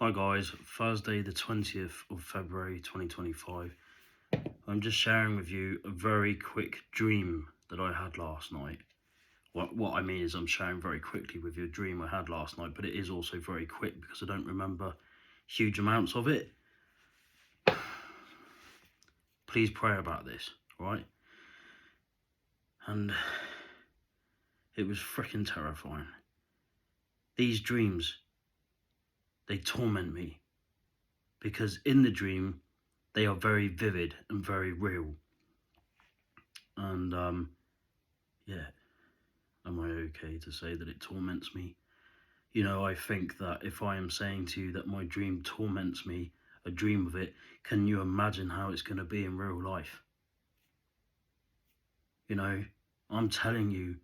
Hi guys, Thursday the 20th of February 2025. I'm just sharing with you a very quick dream that I had last night. What I mean is I'm sharing very quickly with you a dream I had last night, but it is also very quick because I don't remember huge amounts of it. Please pray about this, right? And it was freaking terrifying. These dreams, they torment me because in the dream, they are very vivid and very real. And yeah, am I okay to say that it torments me? You know, I think that if I am saying to you that my dream torments me, a dream of it, can you imagine how it's going to be in real life? You know, I'm telling you,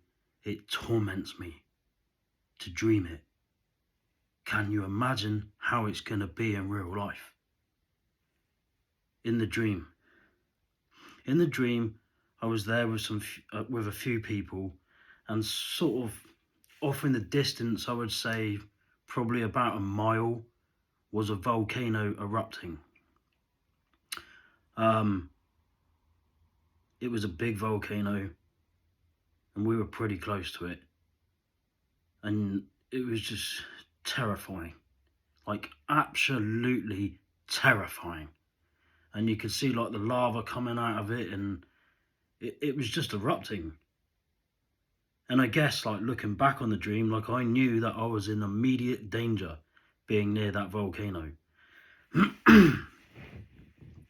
it torments me to dream it. Can you imagine how it's going to be in real life? In the dream, I was there with with a few people, and sort of off in the distance, I would say probably about a mile, was a volcano erupting. It was a big volcano, and we were pretty close to it, and it was just terrifying, like absolutely terrifying. And you could see like the lava coming out of it, and it was just erupting. And I guess, like, looking back on the dream, like, I knew that I was in immediate danger being near that volcano.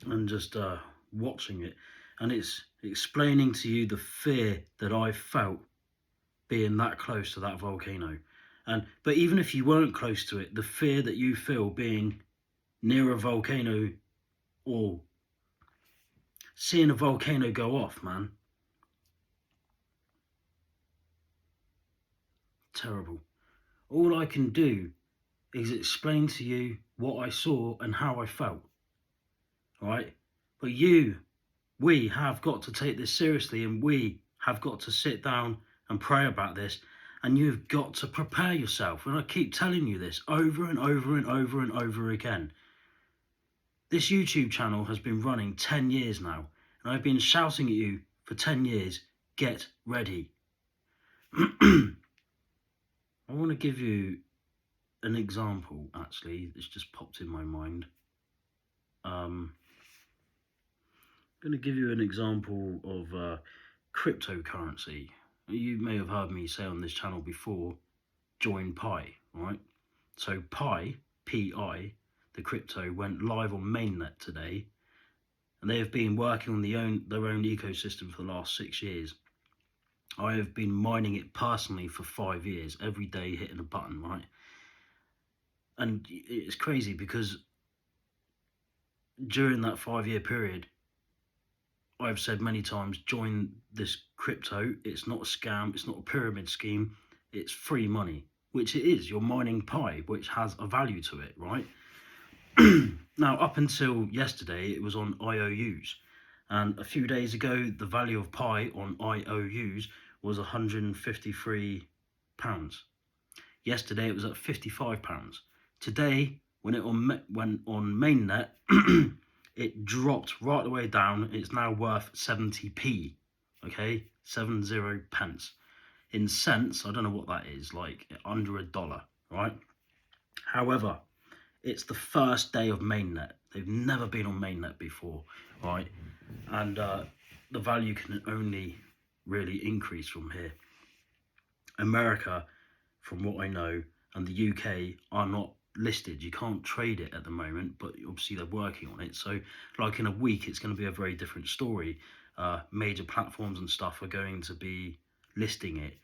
And just watching it, and it's explaining to you the fear that I felt being that close to that volcano. But even if you weren't close to it, the fear that you feel being near a volcano or seeing a volcano go off, man, terrible. All I can do is explain to you what I saw and how I felt, right? But we have got to take this seriously, and we have got to sit down and pray about this, and you've got to prepare yourself. And I keep telling you this over and over and over and over again. This YouTube channel has been running 10 years now, and I've been shouting at you for 10 years, get ready. I want to give you an example, actually, that's just popped in my mind. I'm going to give you an example of cryptocurrency. You may have heard me say on this channel before, join Pi, right? So Pi, P-I, the crypto, went live on mainnet today, and they have been working on their own ecosystem for the last 6 years. I have been mining it personally for 5 years, every day hitting a button, right? And it's crazy because during that 5-year period, I've said many times, join this crypto. It's not a scam. It's not a pyramid scheme. It's free money, which it is. You're mining Pi, which has a value to it, right? Now, up until yesterday, it was on IOUs. And a few days ago, the value of Pi on IOUs was £153. Yesterday, it was at £55. Today, when it went on mainnet, it dropped right the way down. It's now worth 70p, okay? 70 pence. In cents, I don't know what that is, like under $1, right? However, it's the first day of mainnet. They've never been on mainnet before, right? And the value can only really increase from here. America, from what I know, and the UK are not listed. You can't trade it at the moment, but obviously they're working on it. So like in a week, it's going to be a very different story. Major platforms and stuff are going to be listing it,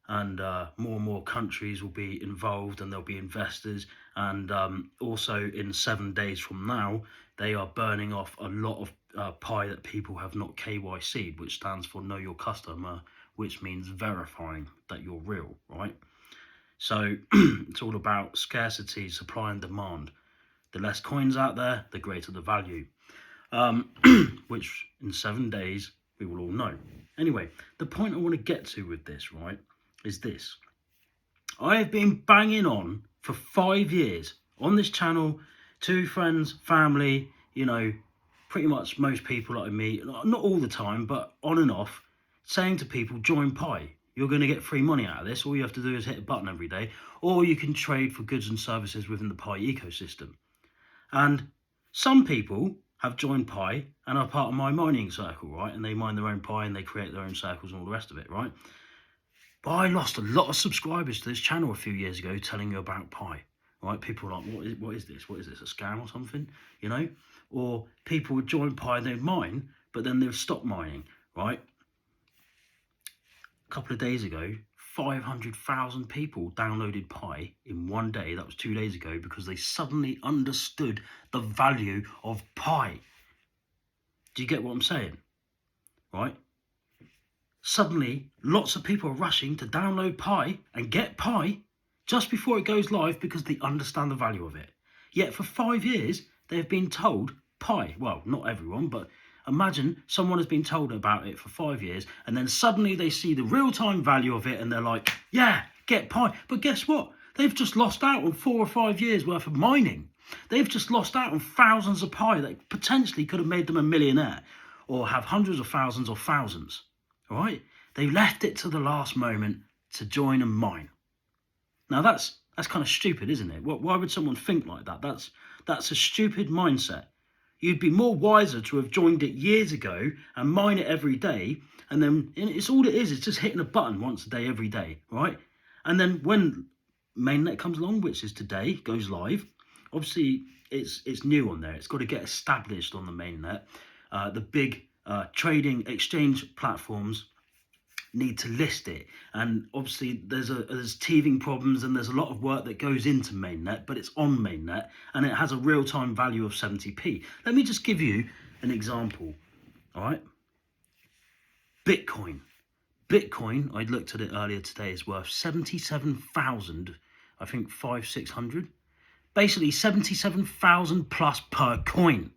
and more and more countries will be involved, and there'll be investors. And also in 7 days from now, they are burning off a lot of Pi that people have not KYC'd, which stands for Know Your Customer, which means verifying that you're real, right? So it's all about scarcity, supply and demand. The less coins out there, the greater the value, which in 7 days we will all know. Anyway, the point I want to get to with this, right, is this. I have been banging on for 5 years. on this channel to friends, family, you know, pretty much most people that I meet, not all the time, but on and off, saying to people, join Pi. You're going to get free money out of this. All you have to do is hit a button every day, or you can trade for goods and services within the Pi ecosystem. And some people have joined Pi and are part of my mining circle, right? And they mine their own Pi and they create their own circles and all the rest of it, right? But I lost a lot of subscribers to this channel a few years ago telling you about Pi, right? People are like, what is this? What is this, a scam or something, you know? Or people would join Pi and they'd mine, but then they'd stop mining, right? A couple of days ago, 500,000 people downloaded Pi in one day. That was 2 days ago, because they suddenly understood the value of Pi. Do you get what I'm saying? Right? Suddenly, lots of people are rushing to download Pi and get Pi just before it goes live because they understand the value of it. Yet for 5 years, they've been told Pi, well, not everyone, but imagine someone has been told about it for 5 years and then suddenly they see the real-time value of it and they're like, yeah, get Pi. But guess what? They've just lost out on 4 or 5 years worth of mining. They've just lost out on thousands of Pi that potentially could have made them a millionaire or have hundreds of thousands or thousands. All right? They left it to the last moment to join and mine. Now that's kind of stupid, isn't it? Why would someone think like that? That's a stupid mindset. You'd be more wiser to have joined it years ago and mine it every day, and then it's all it is. It's just hitting a button once a day, every day, right? And then when mainnet comes along, which is today, goes live. Obviously, it's new on there. It's got to get established on the mainnet. The big trading exchange platforms need to list it, and obviously there's teething problems and there's a lot of work that goes into mainnet, but it's on mainnet and it has a real-time value of 70p. Let me just give you an example. All right, Bitcoin, I looked at it earlier today, is worth 77,000, I think 600, basically 77,000 plus per coin.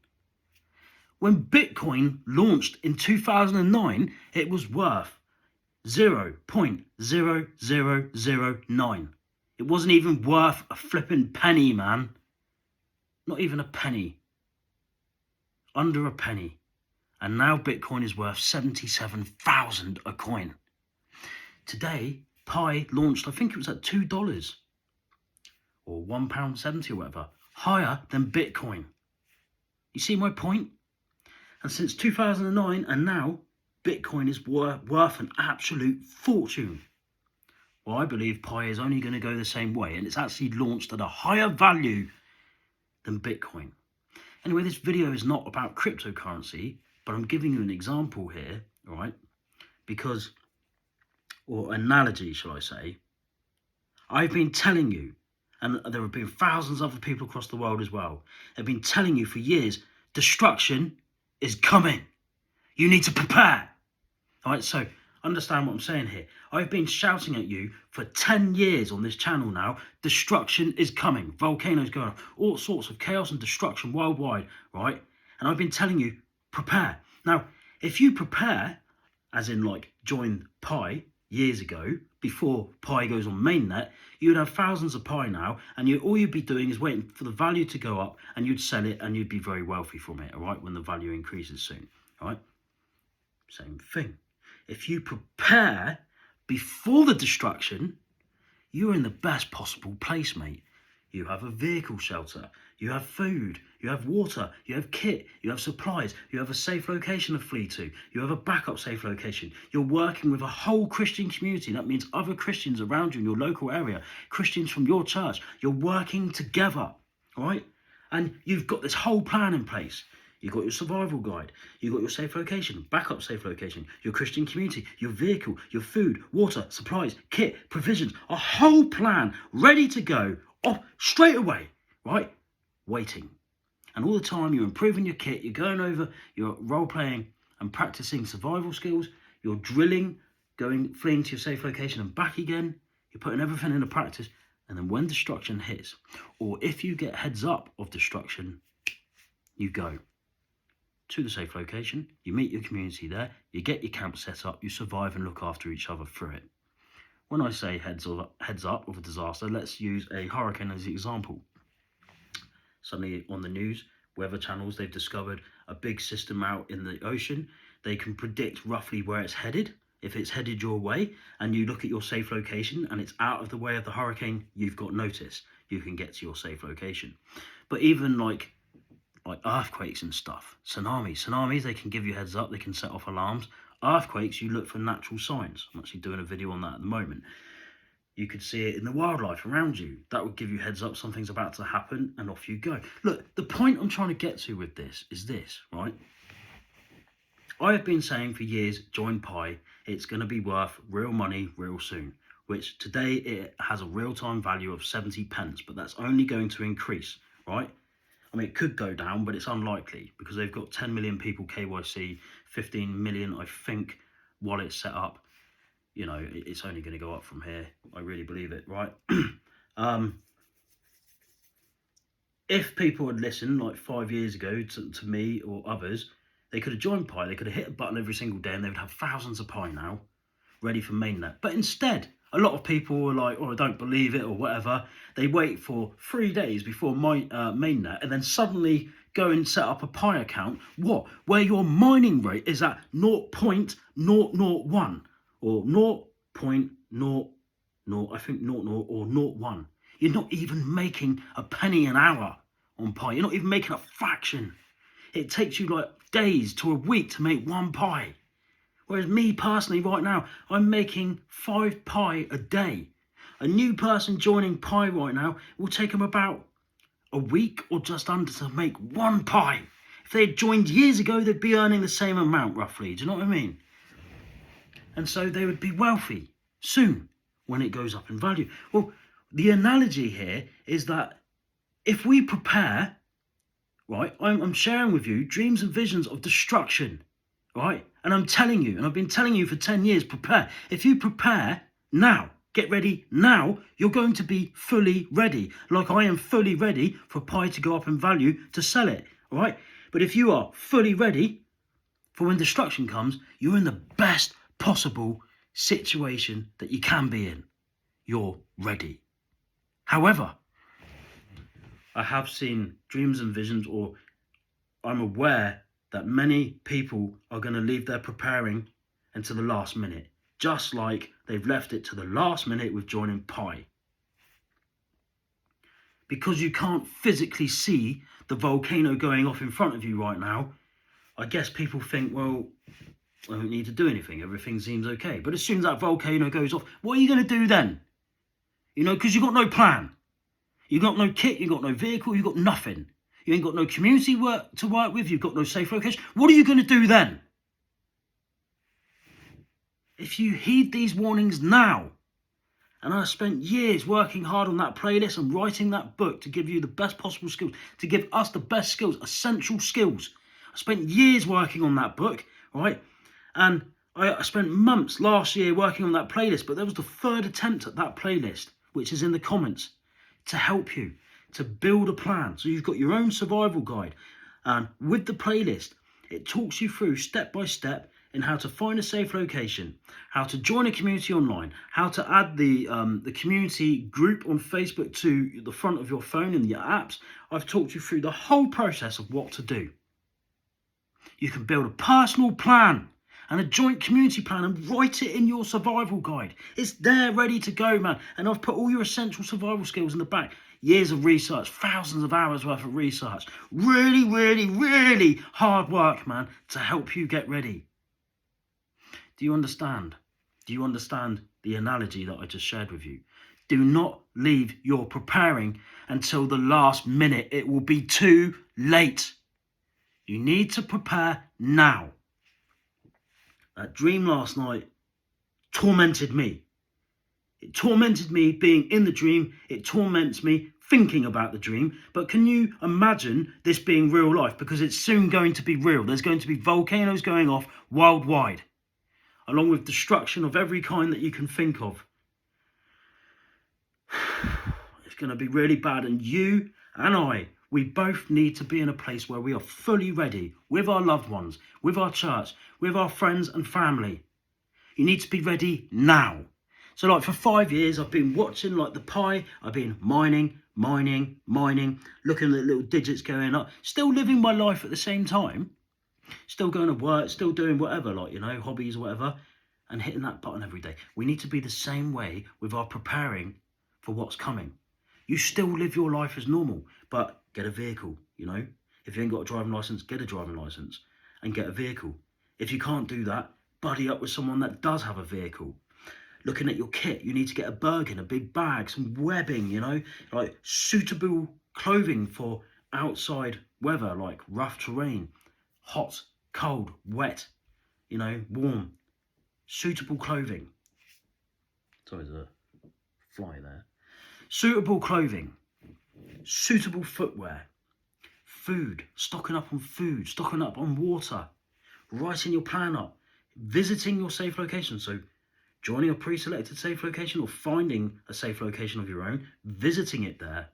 When Bitcoin launched in 2009, it was worth 0.0009. It wasn't even worth a flipping penny, man. Not even a penny. Under a penny. And now Bitcoin is worth 77,000 a coin. Today, Pi launched, I think it was at $2 or £1.70 or whatever, higher than Bitcoin. You see my point? And since 2009 and now, Bitcoin is worth an absolute fortune. Well, I believe Pi is only going to go the same way, and it's actually launched at a higher value than Bitcoin. Anyway, this video is not about cryptocurrency, but I'm giving you an example here, right? Because, or analogy, shall I say, I've been telling you, and there have been thousands of other people across the world as well, have been telling you for years, destruction is coming. You need to prepare. All right, so understand what I'm saying here. I've been shouting at you for 10 years on this channel now. Destruction is coming. Volcanoes going off. All sorts of chaos and destruction worldwide, right? And I've been telling you, prepare. Now, if you prepare, as in like join Pi years ago, before Pi goes on mainnet, you'd have thousands of Pi now, and all you'd be doing is waiting for the value to go up, and you'd sell it, and you'd be very wealthy from it, all right, when the value increases soon, all right? Same thing. If you prepare before the destruction, you're in the best possible place, mate. You have a vehicle shelter, you have food, you have water, you have kit, you have supplies, you have a safe location to flee to, you have a backup safe location. You're working with a whole Christian community. That means other Christians around you in your local area, Christians from your church. You're working together, all right? And you've got this whole plan in place. You've got your survival guide, you've got your safe location, backup safe location, your Christian community, your vehicle, your food, water, supplies, kit, provisions, a whole plan ready to go off straight away, right? Waiting. And all the time you're improving your kit, you're going over, you're role-playing and practicing survival skills, you're drilling, fleeing to your safe location and back again, you're putting everything into practice, and then when destruction hits, or if you get heads up of destruction, you go to the safe location, you meet your community there, you get your camp set up, you survive and look after each other through it. When I say heads up of a disaster, let's use a hurricane as an example. suddenly on the news, weather channels, they've discovered a big system out in the ocean. They can predict roughly where it's headed. If it's headed your way and you look at your safe location and it's out of the way of the hurricane, you've got notice. You can get to your safe location. But even like earthquakes and stuff, tsunamis, they can give you heads up, they can set off alarms. Earthquakes, you look for natural signs. I'm actually doing a video on that at the moment. You could see it in the wildlife around you. That would give you heads up something's about to happen, and off you go. Look, the point I'm trying to get to with this is this, right? I have been saying for years, join Pi, it's going to be worth real money real soon, which today it has a real-time value of 70 pence, but that's only going to increase, right? I mean, it could go down, but it's unlikely because they've got 10 million people KYC, 15 million, I think, wallets set up. You know, it's only going to go up from here. I really believe it, right? If people had listened like 5 years ago to me or others, they could have joined Pi. They could have hit a button every single day and they would have thousands of Pi now ready for mainnet. But instead, a lot of people were like, oh, I don't believe it or whatever. They wait for 3 days before my mainnet and then suddenly go and set up a Pi account. What? Where your mining rate is at 0.001 or 0.00, I think 00 or 0.01. You're not even making a penny an hour on Pi. You're not even making a fraction. It takes you like days to a week to make 1 Pi. Whereas me personally right now, I'm making 5 Pi a day. A new person joining Pi right now will take them about a week or just under to make 1 Pi. If they had joined years ago, they'd be earning the same amount roughly. Do you know what I mean? And so they would be wealthy soon when it goes up in value. Well, the analogy here is that if we prepare, right, I'm sharing with you dreams and visions of destruction, right? And I'm telling you, and I've been telling you for 10 years, prepare. If you prepare now, get ready now, you're going to be fully ready. Like I am fully ready for Pi to go up in value to sell it, all right? But if you are fully ready for when destruction comes, you're in the best possible situation that you can be in. You're ready. However, I have seen dreams and visions, or I'm aware that many people are going to leave their preparing until the last minute, just like they've left it to the last minute with joining Pi. Because you can't physically see the volcano going off in front of you right now, I guess people think, well, I don't need to do anything. Everything seems okay. But as soon as that volcano goes off, what are you going to do then? You know, because you've got no plan. You've got no kit, you've got no vehicle, you've got nothing. You ain't got no community to work with, you've got no safe location. What are you going to do then? If you heed these warnings now, and I spent years working hard on that playlist and writing that book to give you the best possible skills, to give us the best skills, essential skills. I spent years working on that book, right? And I spent months last year working on that playlist, but there was the 3rd attempt at that playlist, which is in the comments, to help you, to build a plan. So you've got your own survival guide. And with the playlist, it talks you through step by step in how to find a safe location, how to join a community online, how to add the community group on Facebook to the front of your phone in your apps. I've talked you through the whole process of what to do. You can build a personal plan and a joint community plan and write it in your survival guide. It's there ready to go, man. And I've put all your essential survival skills in the back. Years of research, thousands of hours worth of research. Really, really, really hard work, man, to help you get ready. Do you understand? Do you understand the analogy that I just shared with you? Do not leave your preparing until the last minute. It will be too late. You need to prepare now. That dream last night tormented me. It tormented me being in the dream. It torments me thinking about the dream. But can you imagine this being real life? Because it's soon going to be real. There's going to be volcanoes going off worldwide, along with destruction of every kind that you can think of. It's going to be really bad. And you and I, we both need to be in a place where we are fully ready with our loved ones, with our church, with our friends and family. You need to be ready now. So like for 5 years, I've been watching like the Pi, I've been mining, mining, looking at little digits going up, still living my life at the same time, still going to work, still doing whatever, like, you know, hobbies or whatever, and hitting that button every day. We need to be the same way with our preparing for what's coming. You still live your life as normal, but get a vehicle, you know. If you ain't got a driving license, get a driving license and get a vehicle. If you can't do that, buddy up with someone that does have a vehicle. Looking at your kit, you need to get a Bergen, a big bag, some webbing, you know, like suitable clothing for outside weather, like rough terrain, hot, cold, wet, you know, warm, suitable clothing. Sorry, there's a fly there. Suitable clothing, suitable footwear, food, stocking up on food, stocking up on water, writing your plan up, visiting your safe location. So joining a pre-selected safe location or finding a safe location of your own, visiting it there,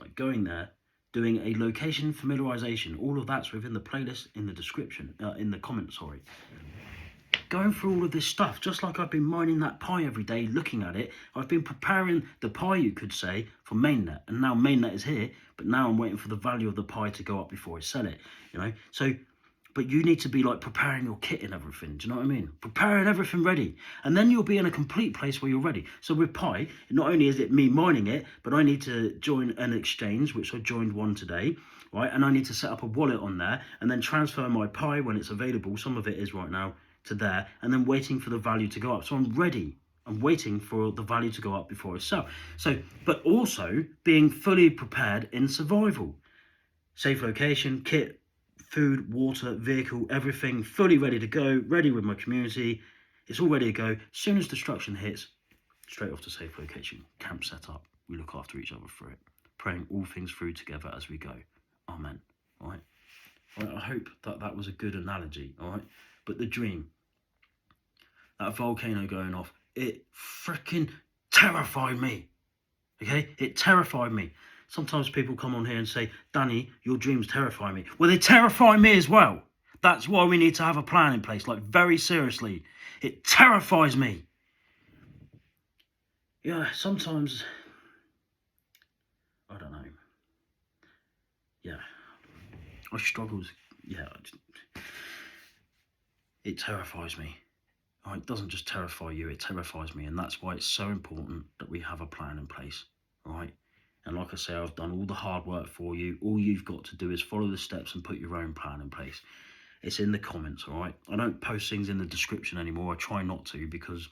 like going there, doing a location familiarization. All of that's within the playlist in the description, in the comments, sorry. Going through all of this stuff, just like I've been mining that pie every day, looking at it, I've been preparing the pie, you could say, for mainnet. And now mainnet is here, but now I'm waiting for the value of the pie to go up before I sell it, you know? So, but you need to be like preparing your kit and everything, do you know what I mean? Preparing everything ready. And then you'll be in a complete place where you're ready. So with Pi, not only is it me mining it, but I need to join an exchange, which I joined one today, right? And I need to set up a wallet on there and then transfer my Pi when it's available. Some of it is right now to there, and then waiting for the value to go up. So I'm ready. I'm waiting for the value to go up before I sell. So, but also being fully prepared in survival. Safe location, kit, food, water, vehicle, everything fully ready to go, ready with my community. It's all ready to go. As soon as destruction hits, straight off to safe location, camp set up. We look after each other through it, praying all things through together as we go. Amen. All right. I hope that was a good analogy. All right. But the dream, that volcano going off, it freaking terrified me. Okay? It terrified me. Sometimes people come on here and say, Danny, your dreams terrify me. Well, they terrify me as well. That's why we need to have a plan in place, like very seriously. It terrifies me. Yeah, sometimes, I don't know. Yeah, I struggle. Yeah, it terrifies me. It doesn't just terrify you, it terrifies me. And that's why it's so important that we have a plan in place, right? And like I say, I've done all the hard work for you. All you've got to do is follow the steps and put your own plan in place. It's in the comments, all right? I don't post things in the description anymore. I try not to, because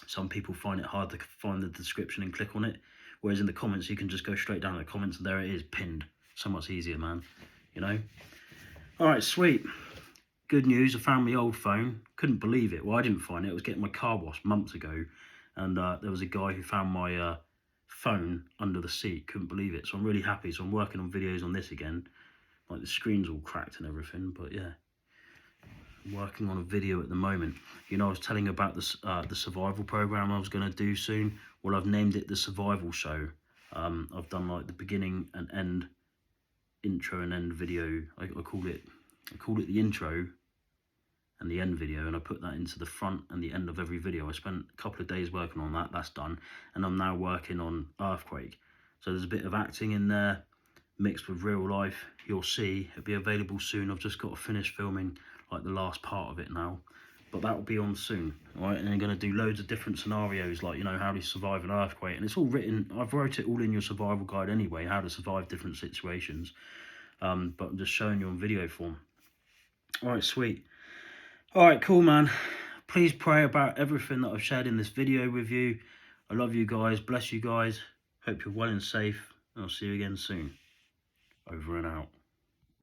some people find it hard to find the description and click on it. Whereas in the comments, you can just go straight down to the comments and there it is, pinned. So much easier, man, you know? All right, sweet. Good news, I found my old phone. Couldn't believe it. Well, I didn't find it. I was getting my car washed months ago. And there was a guy who found my phone under the seat. Couldn't believe it. So I'm really happy. So I'm working on videos on this again. Like the screen's all cracked and everything. But yeah, I'm working on a video at the moment. You know, I was telling you about the survival program I was going to do soon. Well, I've named it the Survival Show. I've done like the beginning and end, intro and end video. I call it the intro and the end video, and I put that into the front and the end of every video. I spent a couple of days working on that. That's done. And I'm now working on Earthquake. So there's a bit of acting in there mixed with real life. You'll see it'll be available soon. I've just got to finish filming like the last part of it now, but that will be on soon. All right, and I'm going to do loads of different scenarios, like, you know, how to survive an earthquake. And it's all written, I've wrote it all in your survival guide anyway, how to survive different situations. But I'm just showing you on video form. All right, sweet. All right, cool, man. Please pray about everything that I've shared in this video with you. I love you guys. Bless you guys. Hope you're well and safe. And I'll see you again soon. Over and out.